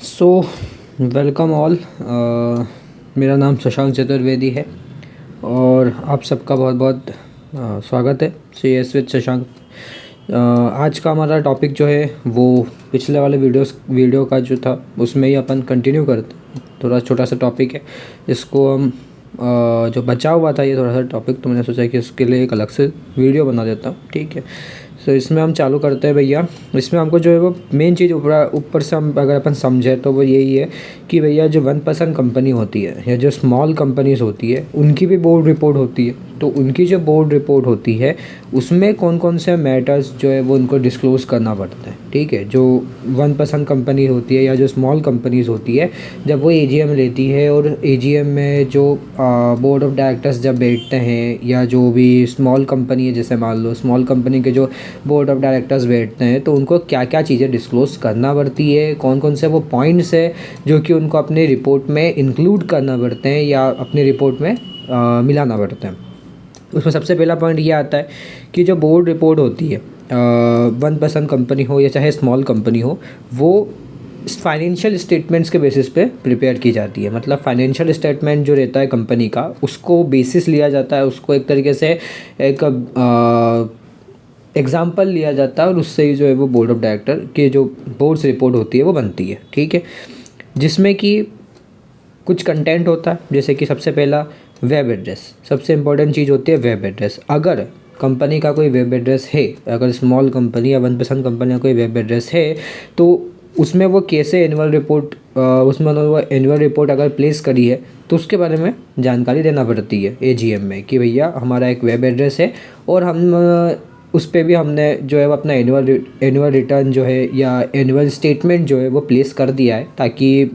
So welcome all. मेरा नाम शशांक चतुर्वेदी है और आप सबका बहुत बहुत स्वागत है सी एस विद शशांक। आज का हमारा टॉपिक जो है वो पिछले वाले वीडियो का जो था उसमें ही अपन कंटिन्यू करते। थोड़ा छोटा सा टॉपिक है, इसको हम जो बचा हुआ था ये थोड़ा सा टॉपिक, तो मैंने सोचा कि इसके लिए एक अलग से वीडियो बना देता हूँ। ठीक है, तो इसमें हम चालू करते हैं भैया। इसमें हमको जो है वो मेन चीज़ ऊपर से हम अगर अपन समझे तो वो यही है कि भैया जो 1% कंपनी होती है या जो स्मॉल कंपनीज़ होती है उनकी भी बोर्ड रिपोर्ट होती है। तो उनकी जो बोर्ड रिपोर्ट होती है उसमें कौन कौन से मैटर्स जो है वो उनको डिस्क्लोज़ करना पड़ता है। ठीक है, जो 1% कंपनी होती है या जो स्मॉल कंपनीज़ होती है, जब वो एजीएम लेती है और एजीएम में जो बोर्ड ऑफ डायरेक्टर्स जब बैठते हैं या जो भी स्मॉल कंपनी है, जैसे मान लो स्मॉल कंपनी के जो बोर्ड ऑफ डायरेक्टर्स बैठते हैं, तो उनको क्या क्या चीज़ें डिस्क्लोज़ करना पड़ती है, कौन कौन से वो पॉइंट्स है जो कि उनको अपने रिपोर्ट में इंक्लूड करना पड़ते हैं या अपनी रिपोर्ट में मिलाना पड़ता है। उसमें सबसे पहला पॉइंट ये आता है कि जो बोर्ड रिपोर्ट होती है 1% कंपनी हो या चाहे स्मॉल कंपनी हो, वो फाइनेंशियल स्टेटमेंट्स के बेसिस पे प्रिपेयर की जाती है। मतलब फाइनेंशियल स्टेटमेंट जो रहता है कंपनी का, उसको बेसिस लिया जाता है, उसको एक तरीके से एक एग्ज़ाम्पल लिया जाता है और उससे ही जो है वो बोर्ड ऑफ डायरेक्टर के जो बोर्ड्स रिपोर्ट होती है वो बनती है। ठीक है, जिसमें कि कुछ कंटेंट होता है, जैसे कि सबसे पहला वेब एड्रेस। सबसे इम्पोर्टेंट चीज़ होती है वेब एड्रेस। अगर कंपनी का कोई वेब एड्रेस है, अगर स्मॉल कंपनी या 1% कंपनी का कोई वेब एड्रेस है, तो उसमें वो कैसे एनुअल रिपोर्ट उसमें वो एनुअल रिपोर्ट अगर प्लेस करी है तो उसके बारे में जानकारी देना पड़ती है एजीएम में कि भैया हमारा एक वेब एड्रेस है और हम उस पर भी हमने जो है वो अपना एनुअल रिटर्न जो है या एनुअल स्टेटमेंट जो है वो प्लेस कर दिया है, ताकि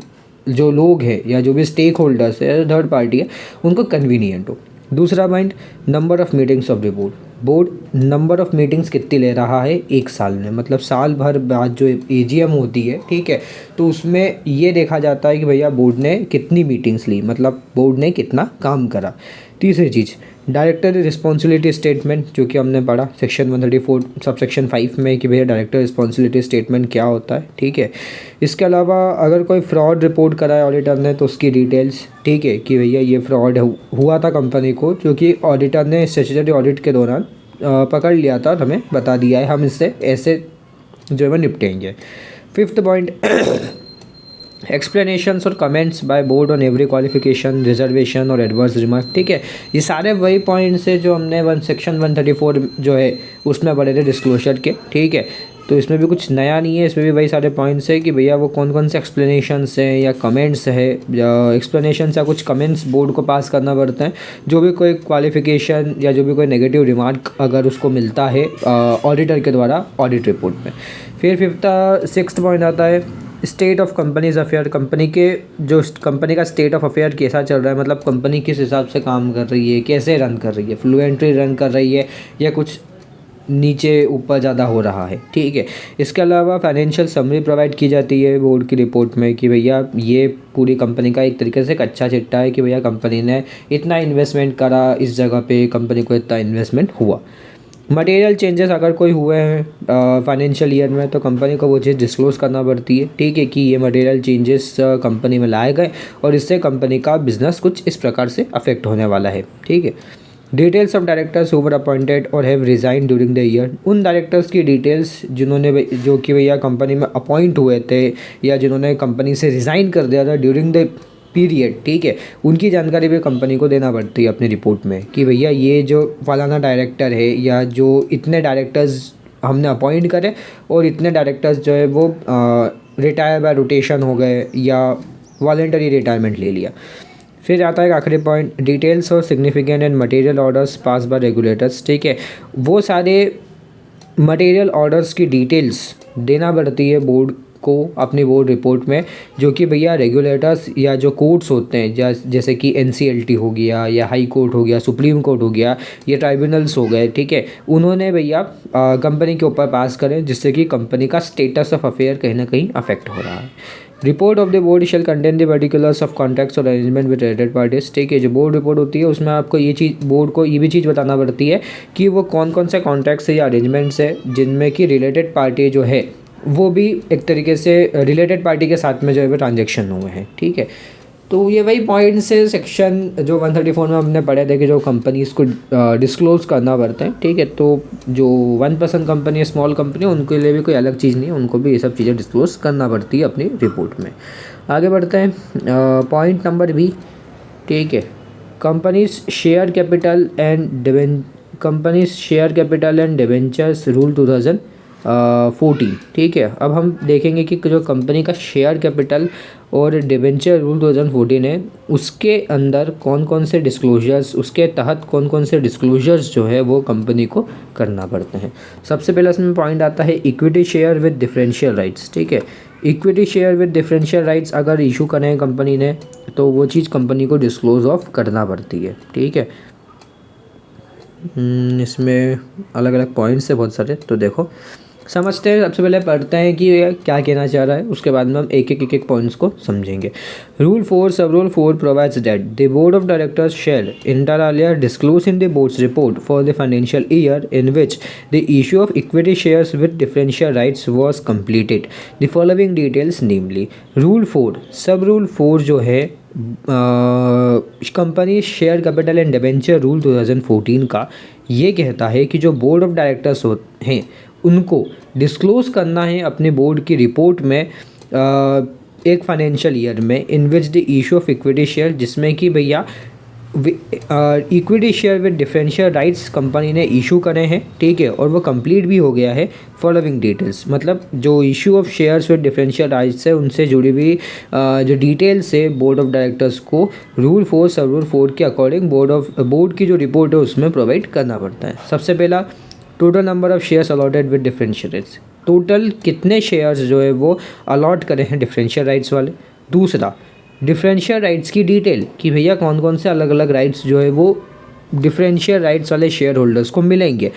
जो लोग हैं या जो भी स्टेक होल्डर्स है, थर्ड पार्टी है, उनको कन्वीनियंट हो। दूसरा point, number of meetings of the board number of meetings कितनी ले रहा है एक साल में। मतलब साल भर बाद जो एजीएम होती है, ठीक है, तो उसमें ये देखा जाता है कि भैया बोर्ड ने कितनी मीटिंग्स ली, मतलब बोर्ड ने कितना काम करा। तीसरी चीज़, डायरेक्टर रिस्पॉन्सिबिलिटी स्टेटमेंट, जो कि हमने पढ़ा सेक्शन 134 सब सेक्शन 5 में कि भैया डायरेक्टर रिस्पॉन्सिबिलिटी स्टेटमेंट क्या होता है। ठीक है, इसके अलावा अगर कोई फ्रॉड रिपोर्ट करा है ऑडिटर ने तो उसकी डिटेल्स, ठीक है, कि भैया ये फ्रॉड हुआ था कंपनी को, जो कि ऑडिटर ने स्टैट्यूटरी ऑडिट के दौरान पकड़ लिया था और हमें बता दिया है, हम इससे ऐसे जो है वो निपटेंगे। फिफ्थ पॉइंट, एक्सप्लेनेशंस और comments by board on every qualification, reservation और एडवर्स रिमार्क। ठीक है, ये सारे वही पॉइंट्स है जो हमने सेक्शन 134 जो है उसमें पढ़े थे डिस्क्लोजर के। ठीक है, तो इसमें भी कुछ नया नहीं है, इसमें भी वही सारे पॉइंट्स है कि भैया वो कौन कौन से एक्सप्लेनेशंस हैं या कमेंट्स है, या एक्सप्लेनेशंस या कुछ कमेंट्स बोर्ड को पास करना पड़ता है जो भी कोई क्वालिफिकेशन या जो भी कोई नेगेटिव रिमार्क अगर उसको मिलता है ऑडिटर के द्वारा ऑडिट रिपोर्ट में। फिर सिक्स्थ पॉइंट आता है state of companies affair. Company के जो कंपनी का स्टेट ऑफ अफेयर कैसा चल रहा है, मतलब कंपनी किस हिसाब से काम कर रही है, कैसे रन कर रही है, फ्लुएंटली रन कर रही है या कुछ नीचे ऊपर ज़्यादा हो रहा है। ठीक है, इसके अलावा फाइनेंशियल समरी प्रोवाइड की जाती है बोर्ड की रिपोर्ट में कि भैया ये पूरी कंपनी का एक तरीके से एक अच्छा चिट्ठा है कि भैया कंपनी ने इतना इन्वेस्टमेंट करा, इस जगह पे कंपनी को इतना इन्वेस्टमेंट हुआ। मटेरियल चेंजेस अगर कोई हुए हैं फाइनेंशियल ईयर में तो कंपनी को वो चीज़ डिस्क्लोज़ करना पड़ती है। ठीक है, कि ये मटेरियल चेंजेस कंपनी में लाए गए और इससे कंपनी का बिजनेस कुछ इस प्रकार से अफेक्ट होने वाला है। ठीक है, details of directors who were appointed और have resign during the year. उन डायरेक्टर्स की डिटेल्स जो कि भैया कंपनी में अपॉइंट हुए थे या जिन्होंने कंपनी से रिज़ाइन कर दिया था ड्यूरिंग द पीरियड, ठीक है, उनकी जानकारी भी कंपनी को देना पड़ती है अपनी रिपोर्ट में कि भैया ये जो फलाना डायरेक्टर है या जो इतने डायरेक्टर्स हमने अपॉइंट करे और इतने डायरेक्टर्स जो है वो रिटायर बाय रोटेशन हो गए या वॉलेंटरी रिटायरमेंट ले लिया। फिर आता है आखिरी पॉइंट, डिटेल्स और significant and material orders pass by regulators. ठीक है, वो सारे मटेरियल ऑर्डर्स की डिटेल्स देना पड़ती है बोर्ड को अपनी बोर्ड रिपोर्ट में, जो कि भैया रेगुलेटर्स या जो कोर्ट्स होते हैं जैसे कि एनसीएलटी हो गया या हाई कोर्ट हो गया, सुप्रीम कोर्ट हो गया, ये ट्राइब्यूनल्स हो गए, ठीक है, उन्होंने भैया कंपनी के ऊपर पास करें, जिससे कि कंपनी का स्टेटस ऑफ अफेयर कहीं ना कहीं अफेक्ट हो रहा है। Report of the board shall contain the particulars of contracts और अरेंजमेंट विद रिलेटेड पार्टीज। ठीक है, जो बोर्ड रिपोर्ट होती है उसमें आपको ये चीज़, बोर्ड को ये भी चीज़ बताना पड़ती है कि वो कौन कौन से कॉन्ट्रैक्ट्स है या अरेंजमेंट्स है जिनमें कि रिलेटेड पार्टी जो है वो भी एक तरीके से रिलेटेड पार्टी के साथ में जो है वो ट्रांजेक्शन हुए हैं, ठीक है। तो ये वही पॉइंट्स है सेक्शन जो 134 में हमने पढ़े थे कि जो कंपनीज़ को डिस्क्लोज़ करना पड़ता है, ठीक है। तो जो 1% कंपनी है, स्मॉल कंपनी, उनके लिए भी कोई अलग चीज़ नहीं है, उनको भी ये सब चीज़ें डिस्क्लोज़ करना पड़ती है अपनी रिपोर्ट में। आगे बढ़ते हैं पॉइंट नंबर बी, ठीक है। Companies share capital and debentures rule 2014, ठीक है। अब हम देखेंगे कि जो कंपनी का शेयर कैपिटल और डिबेंचर रूल 2014 है, उसके अंदर कौन कौन से डिस्क्लोजर्स, उसके तहत कौन कौन से डिस्क्लोजर्स जो है वो कंपनी को करना पड़ते हैं। सबसे पहला इसमें पॉइंट आता है equity share with differential rights, ठीक है। Equity share with differential rights अगर इशू करें कंपनी ने, तो वो चीज़ कंपनी को डिस्क्लोज ऑफ करना पड़ती है, ठीक है। इसमें अलग अलग पॉइंट्स है बहुत सारे, तो देखो समझते हैं। सबसे पहले पढ़ते हैं कि ये क्या कहना चाह रहा है, उसके बाद में हम एक पॉइंट्स को समझेंगे। Rule 4 sub rule 4 provides that the board of directors shall inter alia disclose in the board's report for the financial year in which the issue of equity shares with differential rights was completed the following details namely. Rule 4 sub rule 4 जो है company share capital and debenture rule 2014 का ये कहता है कि जो board of directors हैं उनको डिस्क्लोज़ करना है अपने बोर्ड की रिपोर्ट में एक फाइनेंशियल ईयर में in which the issue of equity share, जिसमें कि भैया equity share with differential rights company ने इशू करे हैं, ठीक है, और वो कंप्लीट भी हो गया है। फॉलोइंग डिटेल्स मतलब जो issue of shares with differential rights है उनसे जुड़ी हुई जो डिटेल्स है बोर्ड ऑफ डायरेक्टर्स को रूल 4 सब रूल 4 के अकॉर्डिंग बोर्ड की जो रिपोर्ट है उसमें प्रोवाइड करना पड़ता है। सबसे पहला total number of shares allotted with differential rights, total कितने शेयर्स जो है वो अलॉट करे हैं डिफरेंशियल राइट्स वाले। दूसरा डिफरेंशियल राइट्स की डिटेल कि भैया कौन कौन से अलग अलग राइट्स जो है वो डिफरेंशियल राइट्स वाले शेयर होल्डर्स को मिलेंगे।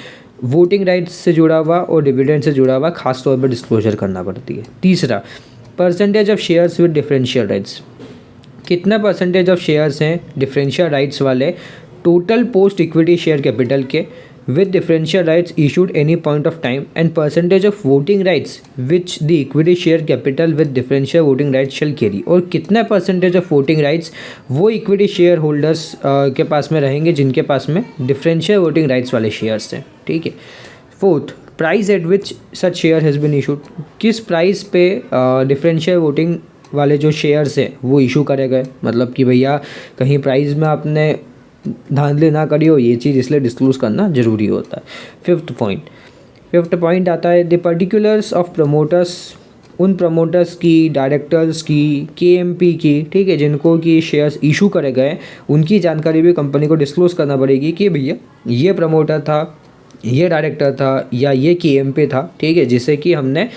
वोटिंग राइट्स से जुड़ा हुआ और डिविडेंड से जुड़ा हुआ खास तौर पर डिस्क्लोजर करना पड़ती है। तीसरा percentage of shares with differential rights, कितना परसेंटेज ऑफ शेयर्स हैं डिफरेंशियल राइट्स वाले total post equity share capital के with differential rights issued any point of time, and percentage of voting rights which the equity share capital with differential voting rights shall carry, और कितना percentage of voting rights वो equity share holders के पास में रहेंगे जिनके पास में differential voting rights वाले shares हैं, ठीक है। Fourth price at which such share has been issued, किस प्राइस पे डिफरेंशियल वोटिंग वाले जो शेयर्स हैं वो इशू करे गए, मतलब कि भैया कहीं प्राइस में आपने धांधली ना करी हो, ये चीज़ इसलिए डिस्क्लोज करना ज़रूरी होता है। फिफ्थ पॉइंट आता है द पर्टिकुलर्स ऑफ प्रमोटर्स, उन प्रमोटर्स की, डायरेक्टर्स की, केएमपी की, ठीक है, जिनको कि शेयर्स इशू करे गए उनकी जानकारी भी कंपनी को डिस्क्लोज करना पड़ेगी कि भैया ये प्रमोटर था, ये डायरेक्टर था या ये केएमपी था, ठीक है, जिससे कि हमने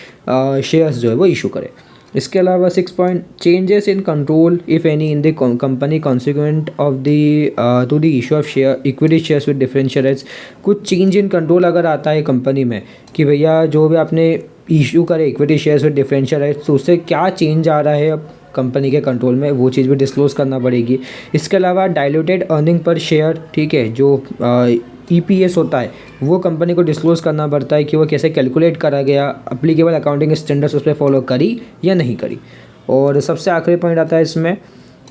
शेयर्स जो है वो इशू करे। इसके अलावा 6 point changes in control if any in the company consequent of the two the issue of share equity shares with differential rights, कुछ चेंज इन कंट्रोल अगर आता है कंपनी में कि भैया जो भी आपने इशू करे equity shares with differential rights तो उससे क्या चेंज आ रहा है अब कंपनी के कंट्रोल में, वो चीज़ भी डिस्क्लोज करना पड़ेगी। इसके अलावा डाइल्यूटेड अर्निंग पर शेयर, ठीक है, जो EPS होता है वो कंपनी को डिस्क्लोज करना पड़ता है कि वो कैसे कैलकुलेट करा गया, अप्लीकेबल अकाउंटिंग स्टैंडर्ड्स उस पर फॉलो करी या नहीं करी। और सबसे आखिरी पॉइंट आता है इसमें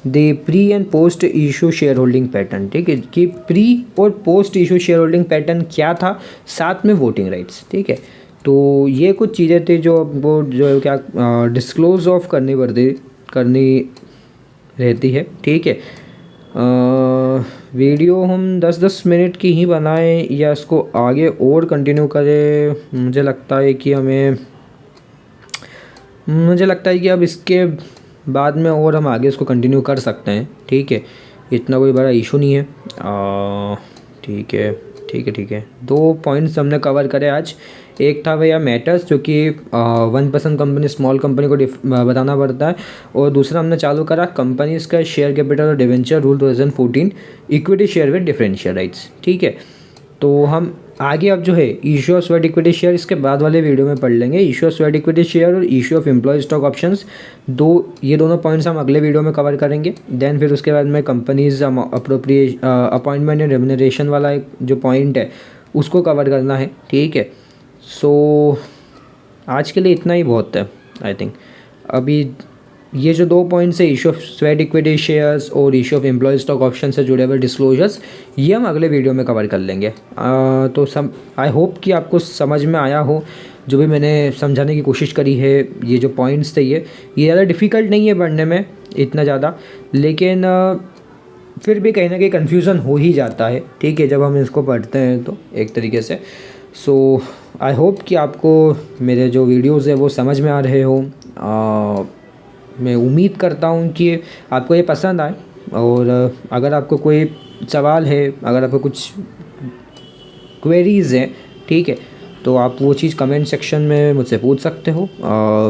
the pre and post issue share holding pattern, ठीक है, कि प्री और post issue share holding pattern क्या था, साथ में वोटिंग राइट्स, ठीक है। तो ये कुछ चीज़ें थी जो वो जो क्या डिस्क्लोज ऑफ करनी रहती है, ठीक है। वीडियो हम 10-10 मिनट की ही बनाएं या इसको आगे और कंटिन्यू करें, मुझे लगता है कि अब इसके बाद में और हम आगे इसको कंटिन्यू कर सकते हैं, ठीक है, इतना कोई बड़ा इशू नहीं है। ठीक है 2 पॉइंट्स हमने कवर करे आज। एक था भैया मैटर्स जो कि 1% कंपनी स्मॉल कंपनी को बताना पड़ता है, और दूसरा हमने चालू करा कंपनीज का शेयर कैपिटल और debenture rule 2014 equity share with differential rights, ठीक है। तो हम आगे अब जो है issue of sweat equity share इसके बाद वाले वीडियो में पढ़ लेंगे। Issue of sweat equity share और issue of employee stock options, ये दोनों पॉइंट्स हम अगले वीडियो में कवर करेंगे। देन फिर उसके बाद में कंपनीज अपॉइंटमेंट एंड रेम्यूनरेशन वाला एक जो पॉइंट है उसको कवर करना है, ठीक है। सो आज के लिए इतना ही बहुत है आई थिंक। अभी ये जो 2 पॉइंट्स है, issue of sweat equity shares और issue of employee stock option से जुड़े हुए डिस्क्लोजर्स, ये हम अगले वीडियो में कवर कर लेंगे। तो आई होप कि आपको समझ में आया हो जो भी मैंने समझाने की कोशिश करी है। ये जो पॉइंट्स थे ये ज़्यादा डिफ़िकल्ट नहीं है पढ़ने में इतना ज़्यादा, लेकिन फिर भी कहीं ना कहीं कन्फ्यूज़न हो ही जाता है, ठीक है, जब हम इसको पढ़ते हैं तो एक तरीके से। सो आई होप कि आपको मेरे जो वीडियोज़ है वो समझ में आ रहे हो। मैं उम्मीद करता हूँ कि आपको ये पसंद आए, और अगर आपको कोई सवाल है, अगर आपको कुछ क्वेरीज़ हैं, ठीक है, तो आप वो चीज़ कमेंट सेक्शन में मुझसे पूछ सकते हो।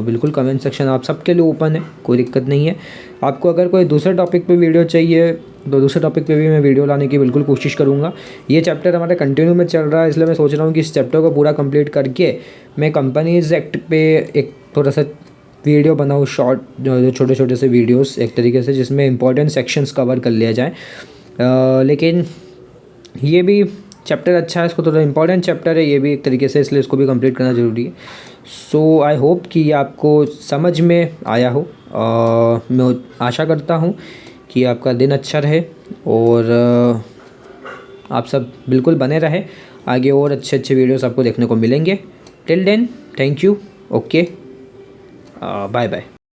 बिल्कुल कमेंट सेक्शन आप सबके लिए ओपन है, कोई दिक्कत नहीं है। आपको अगर कोई दूसरे टॉपिक पे वीडियो चाहिए तो दूसरे टॉपिक पे भी मैं वीडियो लाने की बिल्कुल कोशिश करूँगा। ये चैप्टर हमारा कंटिन्यू में चल रहा है, इसलिए मैं सोच रहा हूँ कि इस चैप्टर को पूरा कंप्लीट करके मैं कंपनीज़ एक्ट पे एक थोड़ा सा वीडियो बनाऊँ, शॉर्ट जो छोटे छोटे से वीडियोस एक तरीके से, जिसमें इंपॉर्टेंट सेक्शंस कवर कर लिया जाए। लेकिन ये भी चैप्टर अच्छा है, इसको थोड़ा इंपॉर्टेंट चैप्टर है ये भी एक तरीके से, इसलिए इसको भी कंप्लीट करना ज़रूरी है। सो आई होप कि ये आपको समझ में आया हो। मैं आशा करता हूँ कि आपका दिन अच्छा रहे, और आप सब बिल्कुल बने रहे, आगे और अच्छे अच्छे वीडियोस आपको देखने को मिलेंगे। Till then, thank you, okay, bye bye.